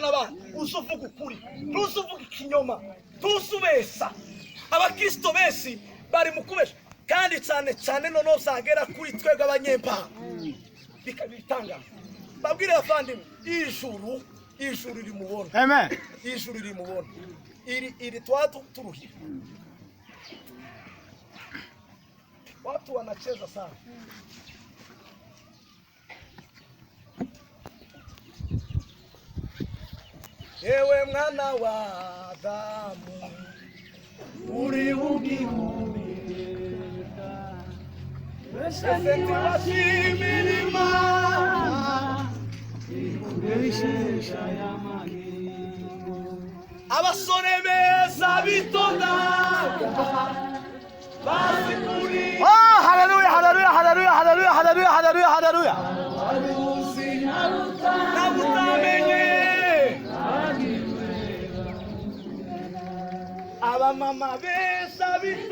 n'abandi uzuvuga ukuri ntuzuvuga ikinyoma ntuzubesa abakristo benshi bari mu kubesha kandi cyane cyane noneho zagera kuri twebwe abanyempano bikabitangaza babwire abavandimwe ijuru rimubona Amen. ijuru rimubona iri turuhira watu wanacheza sana ewe mwana wa Adamu uri ugihumeka wesenti washimira Imana ikubeshesha y'amahingo abasore beza bitondaga bazi kuri Hallelujah, hallelujah, hallelujah, hallelujah, hallelujah, hallelujah, hallelujah. nabutamenye abamama beza bitondaga